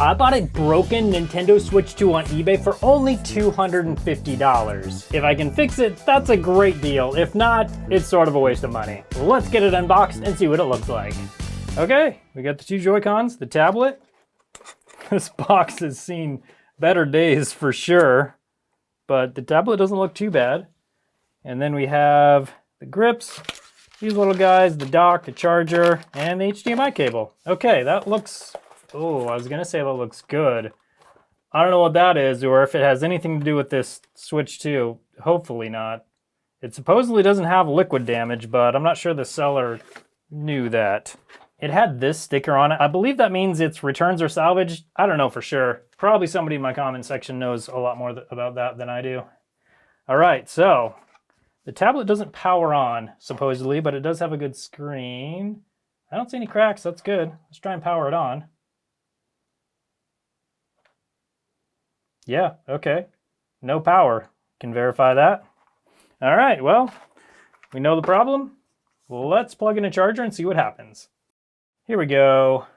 I bought a broken Nintendo Switch 2 on eBay for only $250. If I can fix it, that's a great deal. If not, it's sort of a waste of money. Let's get it unboxed and see what it looks like. Okay, we got the two Joy-Cons, the tablet. This box has seen better days for sure, but the tablet doesn't look too bad. And then we have the grips, these little guys, the dock, the charger, and the HDMI cable. Okay, that looks... Oh, I was gonna say that looks good. I don't know what that is, or if it has anything to do with this Switch 2. Hopefully not. It supposedly doesn't have liquid damage, but I'm not sure the seller knew that. It had this sticker on it. I believe that means it's returns or salvage. I don't know for sure. Probably somebody in my comment section knows a lot more about that than I do. All right, so the tablet doesn't power on, supposedly, but it does have a good screen. I don't see any cracks, that's good. Let's try and power it on. Yeah, okay. No power. Can verify that. All right, well, we know the problem. Let's plug in a charger and see what happens. Here we go.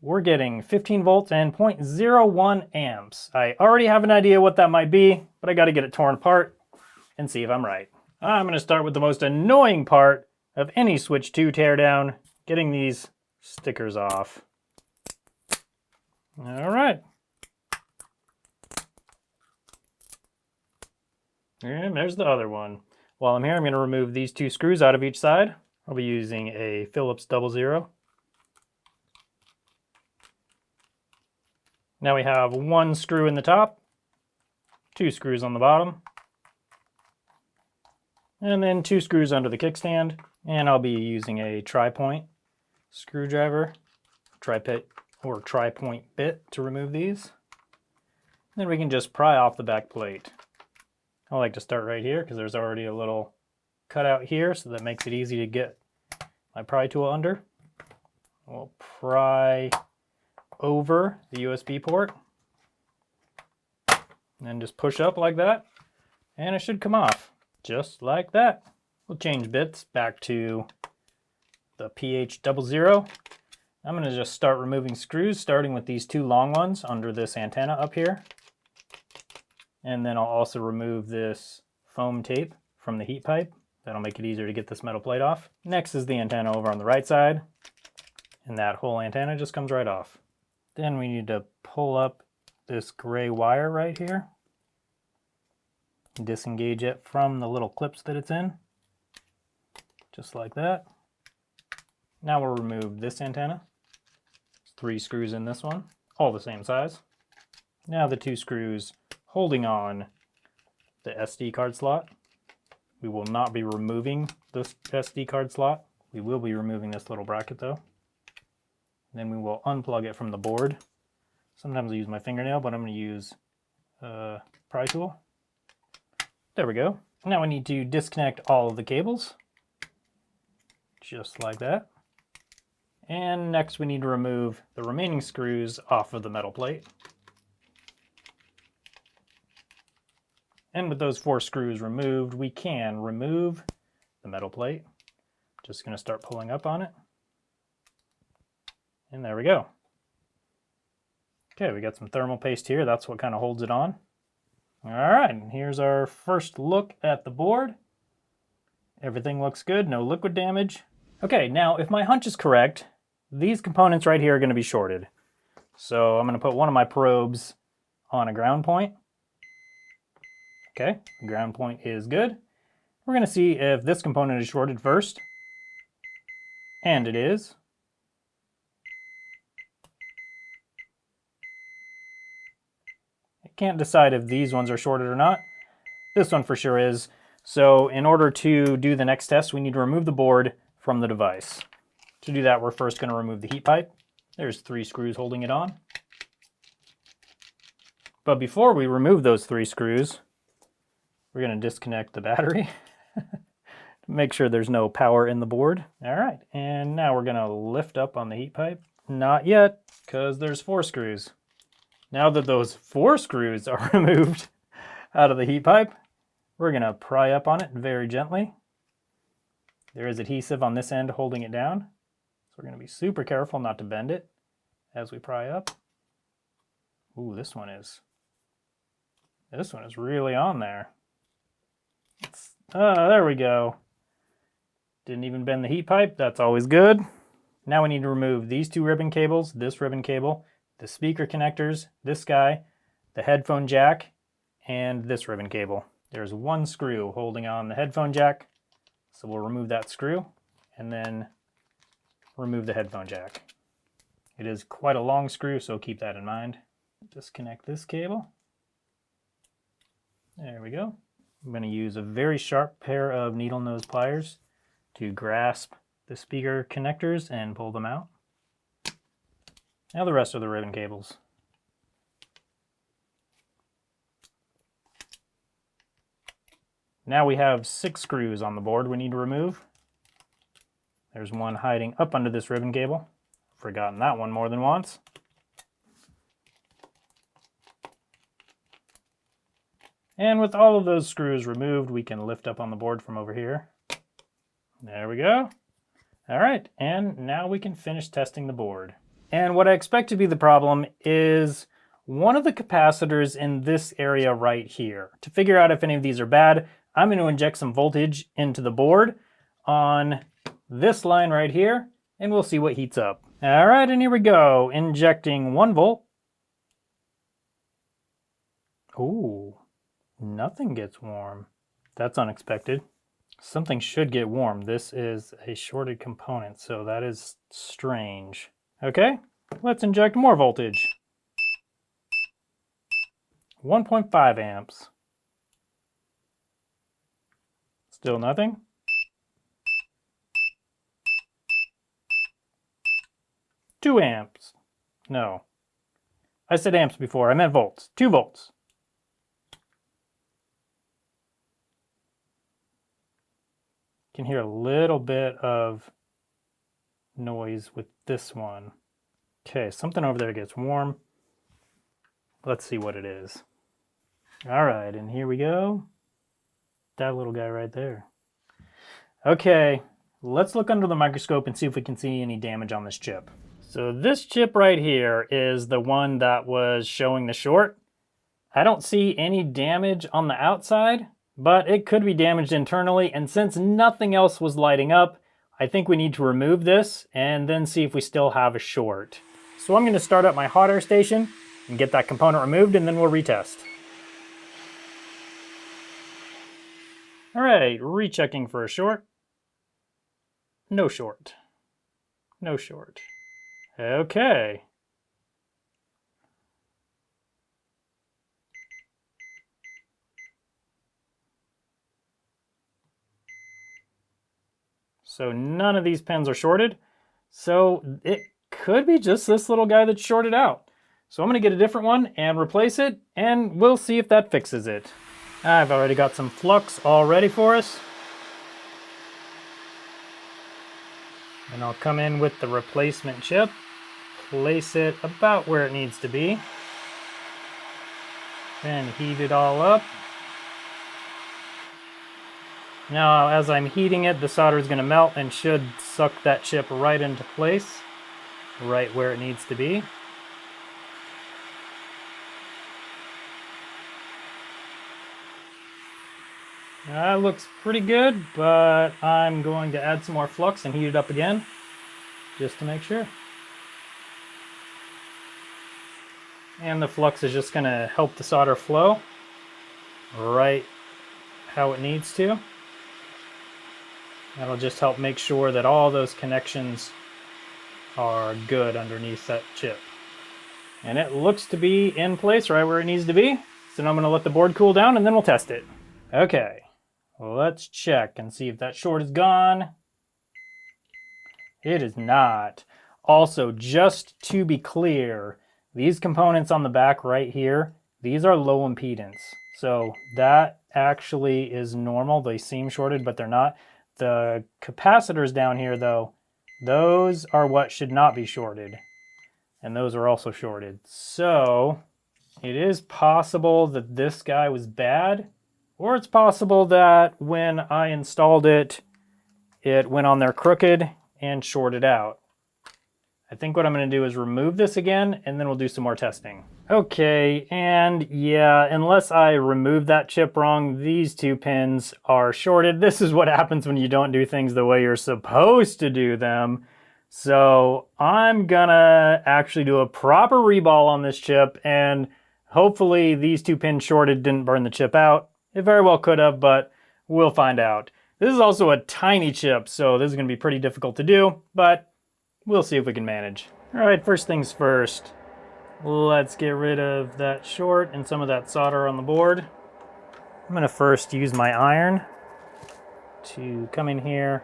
We're getting 15 volts and 0.01 amps. I already have an idea what that might be, but I gotta get it torn apart and see if I'm right. I'm gonna start with the most annoying part of any Switch 2 teardown, getting these stickers off. All right. And there's the other one. While I'm here, I'm going to remove these two screws out of each side. I'll be using a Phillips 00. Now we have one screw in the top, two screws on the bottom, and then two screws under the kickstand. And I'll be using a tri-point screwdriver, tri-point bit to remove these. Then we can just pry off the back plate. I like to start right here because there's already a little cutout here, so that makes it easy to get my pry tool under. We'll pry over the USB port and then just push up like that, and it should come off just like that. We'll change bits back to the PH00. I'm going to just start removing screws, starting with these two long ones under this antenna up here. And then I'll also remove this foam tape from the heat pipe. That'll make it easier to get this metal plate off. Next is the antenna over on the right side. And that whole antenna just comes right off. Then we need to pull up this gray wire right here. Disengage it from the little clips that it's in. Just like that. Now we'll remove this antenna. There's 3 screws in this one, all the same size. Now the 2 screws holding on the SD card slot. We will not be removing this SD card slot. We will be removing this little bracket though. Then we will unplug it from the board. Sometimes I use my fingernail, but I'm going to use a pry tool. There we go. Now we need to disconnect all of the cables. Just like that. And next we need to remove the remaining screws off of the metal plate. And with those 4 screws removed, we can remove the metal plate. Just going to start pulling up on it. And there we go. Okay, we got some thermal paste here. That's what kind of holds it on. All right, and here's our first look at the board. Everything looks good, no liquid damage. Okay, now if my hunch is correct, these components right here are going to be shorted. So I'm going to put one of my probes on a ground point. Okay, the ground point is good. We're going to see if this component is shorted first. And it is. I can't decide if these ones are shorted or not. This one for sure is. So in order to do the next test, we need to remove the board from the device. To do that, we're first going to remove the heat pipe. There's 3 screws holding it on. But before we remove those 3 screws, we're going to disconnect the battery to make sure there's no power in the board. All right, and now we're going to lift up on the heat pipe. Not yet, because there's 4 screws. Now that those 4 screws are removed out of the heat pipe, we're going to pry up on it very gently. There is adhesive on this end holding it down, so we're going to be super careful not to bend it. as we pry up. Ooh, this one is really on there. There we go. Didn't even bend the heat pipe. That's always good. Now we need to remove these two ribbon cables, this ribbon cable, the speaker connectors, this guy, the headphone jack, and this ribbon cable. There's one screw holding on the headphone jack, so we'll remove that screw and then remove the headphone jack. It is quite a long screw, so keep that in mind. Disconnect this cable. There we go. I'm going to use a very sharp pair of needle nose pliers to grasp the speaker connectors and pull them out. Now the rest of the ribbon cables. Now we have 6 screws on the board we need to remove. There's one hiding up under this ribbon cable. Forgotten that one more than once. And with all of those screws removed, we can lift up on the board from over here. There we go. All right, and now we can finish testing the board. And what I expect to be the problem is one of the capacitors in this area right here. To figure out if any of these are bad, I'm going to inject some voltage into the board on this line right here, and we'll see what heats up. All right, and here we go. Injecting 1 volt. Ooh, nothing gets warm. That's unexpected. Something should get warm. This is a shorted component, so that is strange. Okay, let's inject more voltage. 1.5 amps. Still nothing. 2 amps. No. I said amps before, I meant volts. 2 volts. You can hear a little bit of noise with this one. Okay, something over there gets warm. Let's see what it is. All right, and here we go. That little guy right there. Okay, let's look under the microscope and see if we can see any damage on this chip. So this chip right here is the one that was showing the short. I don't see any damage on the outside, but it could be damaged internally, and since nothing else was lighting up, I think we need to remove this and then see if we still have a short. So I'm going to start up my hot air station and get that component removed, and then we'll retest. All right, rechecking for a short. No short. No short. Okay. So none of these pins are shorted. So it could be just this little guy that's shorted out. So I'm going to get a different one and replace it, and we'll see if that fixes it. I've already got some flux all ready for us. And I'll come in with the replacement chip, place it about where it needs to be, then heat it all up. Now, as I'm heating it, the solder is going to melt and should suck that chip right into place, right where it needs to be. That looks pretty good, but I'm going to add some more flux and heat it up again, just to make sure. And the flux is just going to help the solder flow right how it needs to. That'll just help make sure that all those connections are good underneath that chip. And it looks to be in place right where it needs to be. So now I'm going to let the board cool down and then we'll test it. Okay, well, let's check and see if that short is gone. It is not. Also, just to be clear, these components on the back right here, these are low impedance. So that actually is normal. They seem shorted, but they're not. The capacitors down here, though, those are what should not be shorted. And those are also shorted. So it is possible that this guy was bad, or it's possible that when I installed it, it went on there crooked and shorted out. I think what I'm going to do is remove this again, and then we'll do some more testing. Okay, and yeah, unless I remove that chip wrong, these two pins are shorted. This is what happens when you don't do things the way you're supposed to do them. So I'm gonna actually do a proper reball on this chip, and hopefully these two pins shorted didn't burn the chip out. It very well could have, but we'll find out. This is also a tiny chip, so this is gonna be pretty difficult to do, but we'll see if we can manage. All right, first things first. Let's get rid of that short and some of that solder on the board. I'm gonna first use my iron to come in here,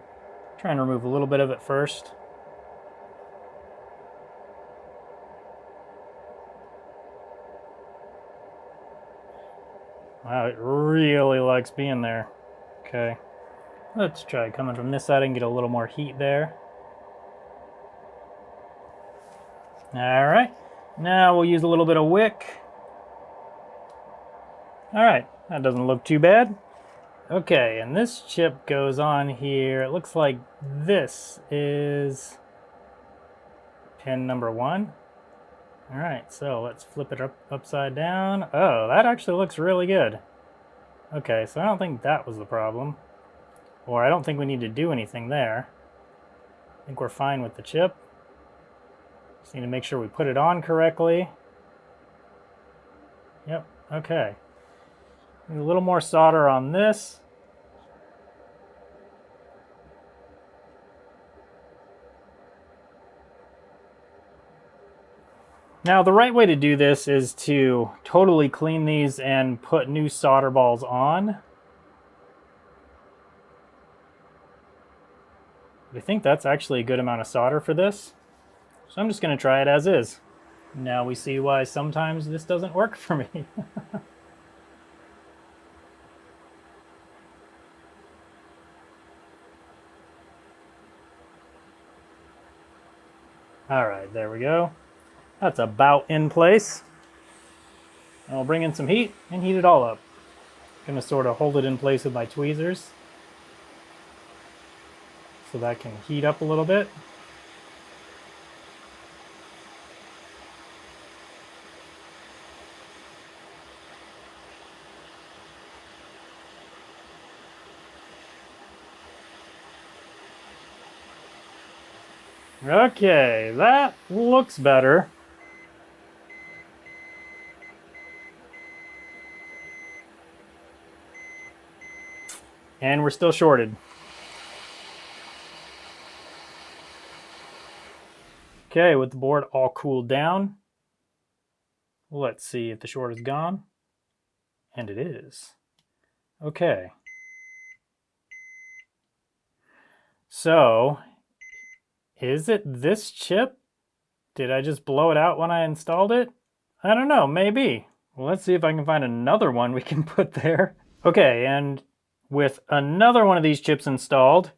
try and remove a little bit of it first. Wow, it really likes being there. Okay, let's try coming from this side and get a little more heat there. All right, now we'll use a little bit of wick. All right, that doesn't look too bad. Okay, and this chip goes on here. It looks like this is pin number 1. All right, so let's flip it upside down. Oh, that actually looks really good. Okay, so I don't think that was the problem. Or I don't think we need to do anything there. I think we're fine with the chip. Just need to make sure we put it on correctly. Yep, okay. Need a little more solder on this. Now the right way to do this is to totally clean these and put new solder balls on. I think that's actually a good amount of solder for this. So I'm just going to try it as is. Now we see why sometimes this doesn't work for me. All right, there we go. That's about in place. I'll bring in some heat and heat it all up. Gonna sort of hold it in place with my tweezers so that can heat up a little bit. Okay, that looks better. And we're still shorted. Okay, with the board all cooled down, let's see if the short is gone. And it is. Okay. So, is it this chip? Did I just blow it out when I installed it? I don't know, maybe. Well, let's see if I can find another one we can put there. Okay, and with another one of these chips installed,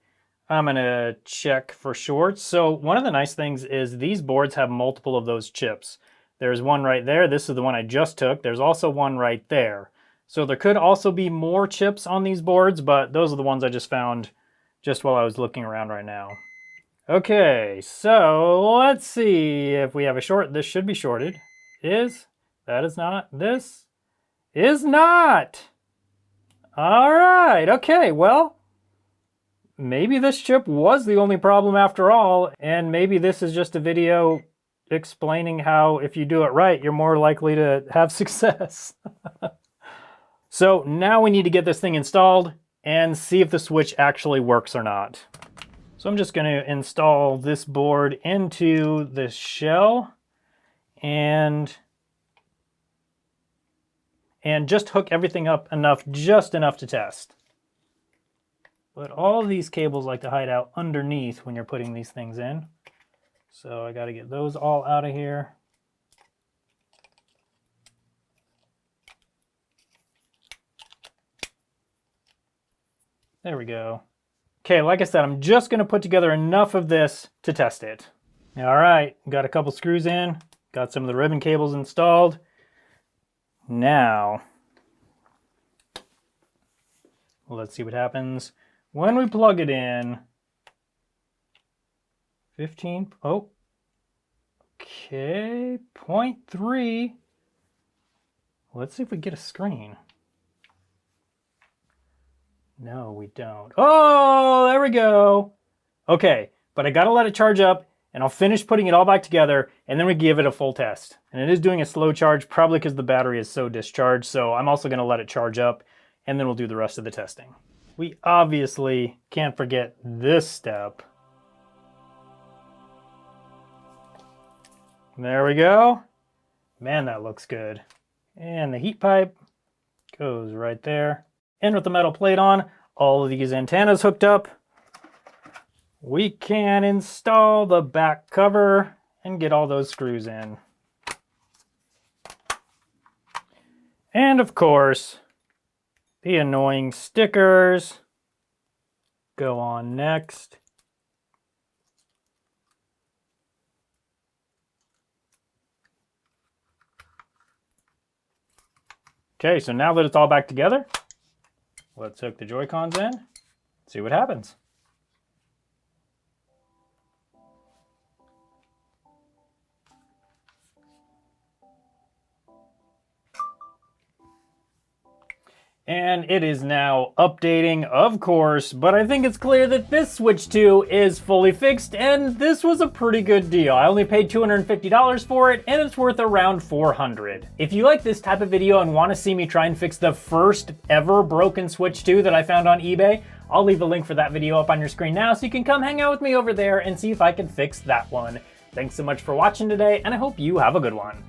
I'm gonna check for shorts. So one of the nice things is these boards have multiple of those chips. There's one right there. This is the one I just took. There's also one right there. So there could also be more chips on these boards, but those are the ones I just found just while I was looking around right now. Okay, so let's see if we have a short. This should be shorted. That is not. This is not. All right, okay, well, maybe this chip was the only problem after all, and maybe this is just a video explaining how if you do it right, you're more likely to have success. So now we need to get this thing installed and see if the switch actually works or not. So I'm just going to install this board into this shell and just hook everything up just enough to test. But all of these cables like to hide out underneath when you're putting these things in. So I got to get those all out of here. There we go. Okay, like I said, I'm just going to put together enough of this to test it. All right, got a couple screws in, got some of the ribbon cables installed. Now, let's see what happens when we plug it in. 15, oh, Okay, 0.3. Let's see if we get a screen. No, we don't. Oh, there we go. Okay, but I gotta let it charge up, and I'll finish putting it all back together, and then we give it a full test. And it is doing a slow charge, probably because the battery is so discharged, so I'm also gonna let it charge up, and then we'll do the rest of the testing. We obviously can't forget this step. There we go. Man, that looks good. And the heat pipe goes right there. And with the metal plate on, all of these antennas hooked up, we can install the back cover and get all those screws in. And of course, the annoying stickers go on next. Okay, so now that it's all back together, let's hook the Joy-Cons in, see what happens. And it is now updating, of course, but I think it's clear that this Switch 2 is fully fixed, and this was a pretty good deal. I only paid $250 for it, and it's worth around $400. If you like this type of video and want to see me try and fix the first ever broken Switch 2 that I found on eBay, I'll leave a link for that video up on your screen now, so you can come hang out with me over there and see if I can fix that one. Thanks so much for watching today, and I hope you have a good one.